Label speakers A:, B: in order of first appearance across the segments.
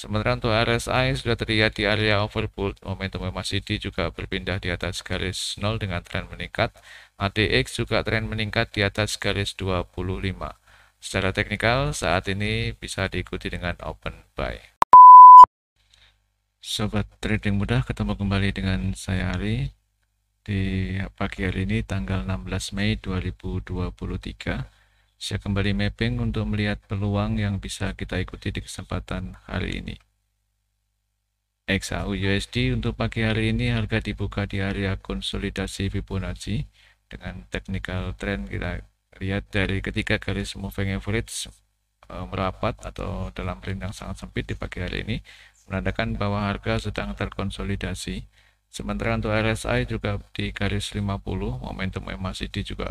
A: Sementara untuk RSI sudah terlihat di area overbought, momentum MACD juga berpindah di atas garis 0 dengan tren meningkat. ADX juga tren meningkat di atas garis 25. Secara teknikal saat ini bisa diikuti dengan open buy. Sobat trading mudah, ketemu kembali dengan saya Ari di pagi hari ini tanggal 16 Mei 2023. Saya kembali mapping untuk melihat peluang yang bisa kita ikuti di kesempatan hari ini. XAU USD untuk pagi hari ini harga dibuka di area konsolidasi Fibonacci dengan technical trend. Kita lihat dari ketika garis moving average merapat atau dalam range yang sangat sempit di pagi hari ini, menandakan bahwa harga sedang terkonsolidasi. Sementara untuk RSI juga di garis 50, momentum MACD juga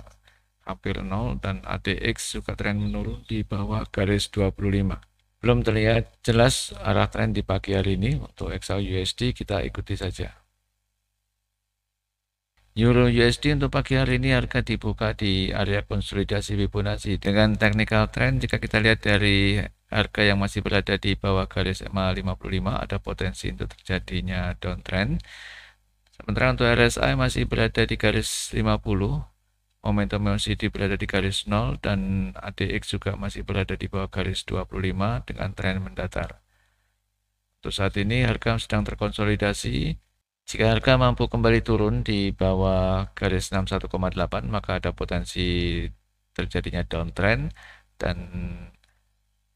A: hampir 0 dan ADX juga tren menurun di bawah garis 25. Belum terlihat jelas arah tren di pagi hari ini. Untuk XAU USD kita ikuti saja. Euro USD untuk pagi hari ini harga dibuka di area konsolidasi Fibonacci dengan technical trend. Jika kita lihat dari harga yang masih berada di bawah garis EMA 55, ada potensi untuk terjadinya downtrend. Sementara untuk RSI masih berada di garis 50, momentum MACD berada di garis 0 dan ADX juga masih berada di bawah garis 25 dengan tren mendatar. Untuk saat ini harga sedang terkonsolidasi. Jika harga mampu kembali turun di bawah garis 61,8, maka ada potensi terjadinya downtrend dan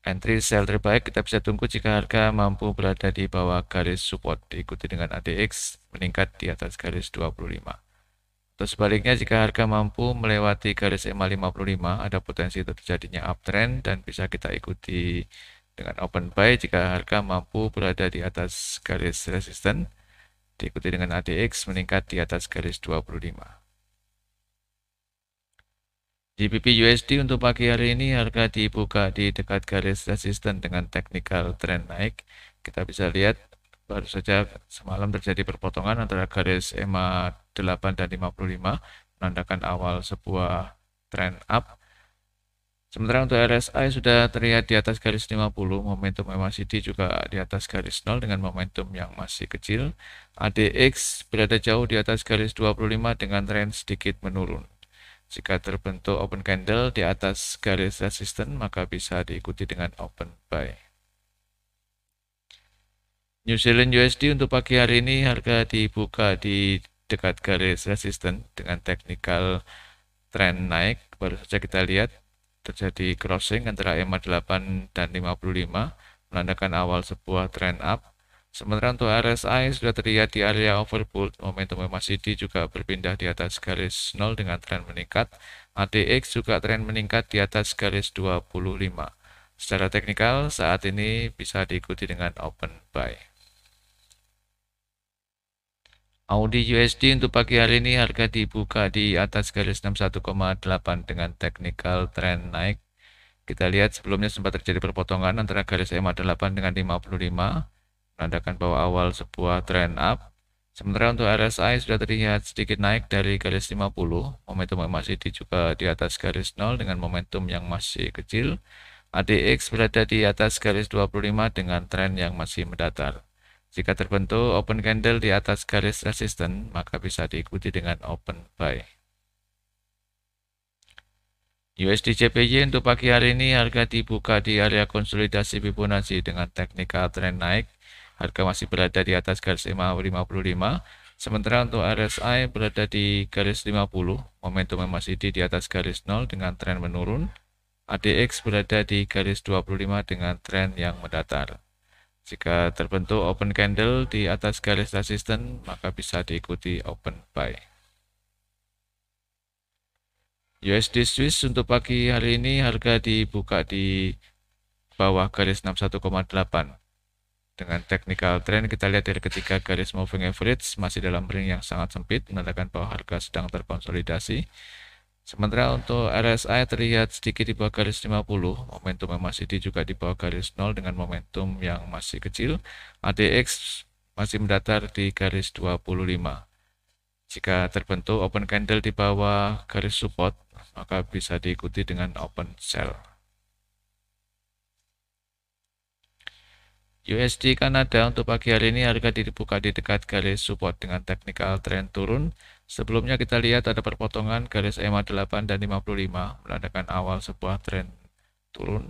A: entry sell terbaik kita bisa tunggu jika harga mampu berada di bawah garis support, diikuti dengan ADX meningkat di atas garis 25. Atau sebaliknya, jika harga mampu melewati garis EMA 55, ada potensi terjadinya uptrend dan bisa kita ikuti dengan open buy jika harga mampu berada di atas garis resisten, diikuti dengan ADX meningkat di atas garis 25. GBP USD untuk pagi hari ini harga dibuka di dekat garis resisten dengan technical trend naik. Kita bisa lihat baru saja semalam terjadi perpotongan antara garis EMA 8 dan 55, menandakan awal sebuah trend up. Sementara untuk RSI sudah terlihat di atas garis 50, momentum MACD juga di atas garis 0 dengan momentum yang masih kecil. ADX berada jauh di atas garis 25 dengan tren sedikit menurun. Jika terbentuk open candle di atas garis resisten, maka bisa diikuti dengan open buy. New Zealand USD untuk pagi hari ini harga dibuka di dekat garis resisten dengan technical trend naik. Baru saja kita lihat terjadi crossing antara EMA 8 dan 55, menandakan awal sebuah trend up. Sementara untuk RSI sudah terlihat di area overbought, momentum MACD juga berpindah di atas garis 0 dengan tren meningkat. ADX juga tren meningkat di atas garis 25. Secara teknikal saat ini bisa diikuti dengan open buy. Audi USD untuk pagi hari ini harga dibuka di atas garis 61,8 dengan technical trend naik. Kita lihat sebelumnya sempat terjadi perpotongan antara garis EMA 8 dengan 55, menandakan bahwa awal sebuah trend up. Sementara untuk RSI sudah terlihat sedikit naik dari garis 50, momentum MACD juga di atas garis 0 dengan momentum yang masih kecil. ADX berada di atas garis 25 dengan tren yang masih mendatar. Jika terbentuk open candle di atas garis resisten, maka bisa diikuti dengan open buy. USD JPY untuk pagi hari ini harga dibuka di area konsolidasi Fibonacci dengan technical trend naik. Harga masih berada di atas garis EMA 55. Sementara untuk RSI berada di garis 50, momentum MACD di atas garis 0 dengan tren menurun. ADX berada di garis 25 dengan tren yang mendatar. Jika terbentuk open candle di atas garis resisten, maka bisa diikuti open buy. USD Swiss untuk pagi hari ini harga dibuka di bawah garis 61,8. Dengan technical trend kita lihat dari ketika garis moving average masih dalam ring yang sangat sempit, menandakan bahwa harga sedang terkonsolidasi. Sementara untuk RSI terlihat sedikit di bawah garis 50, momentum MACD juga di bawah garis 0 dengan momentum yang masih kecil. ADX masih mendatar di garis 25. Jika terbentuk open candle di bawah garis support, maka bisa diikuti dengan open sell. USD Kanada untuk pagi hari ini harga dibuka di dekat garis support dengan technical trend turun. Sebelumnya kita lihat ada perpotongan garis EMA 8 dan 55 menandakan awal sebuah tren turun.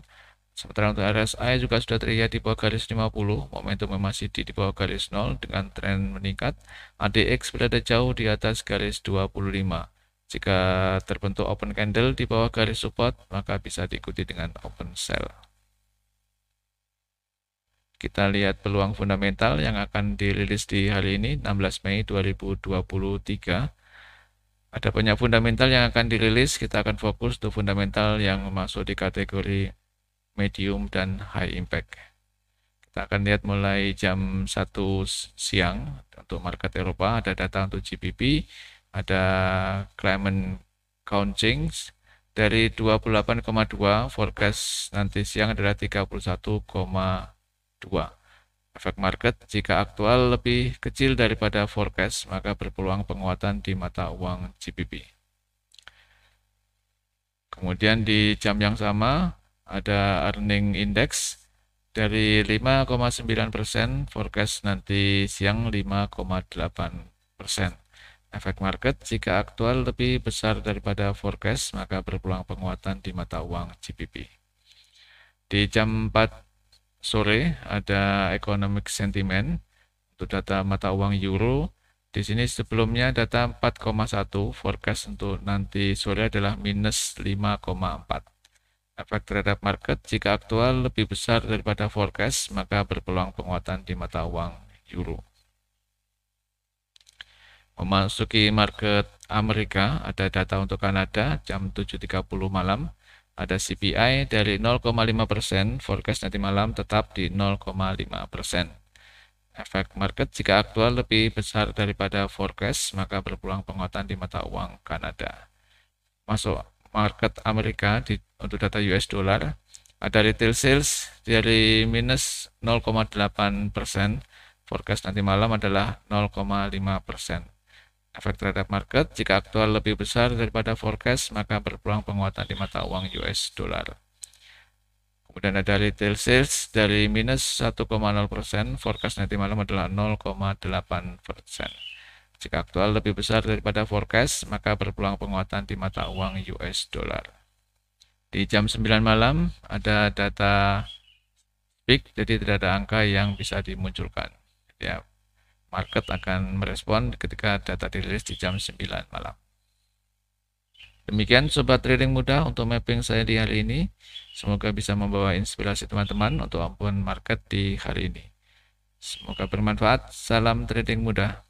A: Sementara untuk RSI juga sudah terlihat di bawah garis 50, momentum masih di bawah garis 0 dengan tren meningkat. ADX berada jauh di atas garis 25. Jika terbentuk open candle di bawah garis support, maka bisa diikuti dengan open sell. Kita lihat peluang fundamental yang akan dirilis di hari ini, 16 Mei 2023. Ada banyak fundamental yang akan dirilis, kita akan fokus untuk fundamental yang masuk di kategori medium dan high impact. Kita akan lihat mulai jam 1 siang untuk market Eropa, ada data untuk GBP, ada Climate Countings dari 28,2, forecast nanti siang adalah 31,2. Efek market jika aktual lebih kecil daripada forecast, maka berpeluang penguatan di mata uang GBP. Kemudian di jam yang sama ada earning index dari 5,9%, forecast nanti siang 5,8%. Efek market jika aktual lebih besar daripada forecast, maka berpeluang penguatan di mata uang GBP. Di jam 4 sore ada economic sentiment untuk data mata uang euro. Di sini sebelumnya data 4,1, forecast untuk nanti sore adalah minus 5,4. Efek terhadap market jika aktual lebih besar daripada forecast, maka berpeluang penguatan di mata uang euro. Memasuki market Amerika, ada data untuk Kanada jam 7.30 malam. Ada CPI dari 0,5%, forecast nanti malam tetap di 0,5%. Efek market jika aktual lebih besar daripada forecast, maka berpeluang penguatan di mata uang Kanada. Masuk market Amerika untuk data US dollar, ada retail sales dari minus 0,8%, forecast nanti malam adalah 0,5%. Efek terhadap market jika aktual lebih besar daripada forecast, maka berpeluang penguatan di mata uang US dollar. Kemudian ada retail sales dari minus 1,0%, forecast nanti malam adalah 0,8%. Jika aktual lebih besar daripada forecast, maka berpeluang penguatan di mata uang US dollar. Di jam 9 malam ada data peak, jadi tidak ada angka yang bisa dimunculkan. Ya, market akan merespon ketika data dirilis di jam 9 malam. Demikian Sobat Trading Mudah untuk mapping saya di hari ini. Semoga bisa membawa inspirasi teman-teman untuk ampun market di hari ini. Semoga bermanfaat. Salam trading mudah.